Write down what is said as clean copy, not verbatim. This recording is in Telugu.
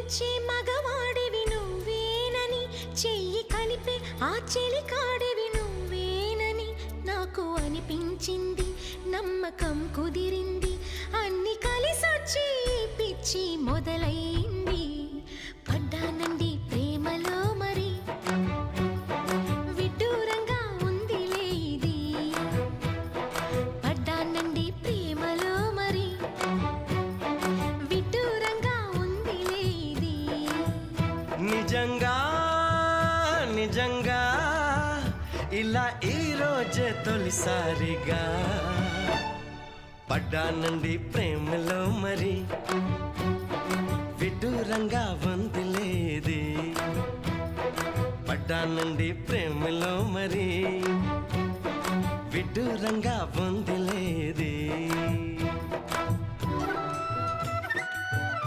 వచ్చే మగవాడివి నువ్వేనని, చెయ్యి కలిపే ఆ చెలికాడివి నువ్వేనని నాకు అనిపించింది. నమ్మకం కుదిరింది, అన్ని కలిసొచ్చి పిచ్చి మొదలైంది. పడ్డానండి ప్రేమలో మరి, విడ్డూరంగా ఉందిలే ఇది. పడ్డానండి ప్రేమలో మరి, విడ్డూరంగా ఉందిలే ఇది. నిజంగా నిజంగా ఇలా ఈ రోజే తొలిసారిగా పడ్డానండి ప్రేమలో మరి, విడ్డూరంగా వందిలేది. పడ్డానండి ప్రేమలో మరి, విడ్డూరంగా వందిలేది.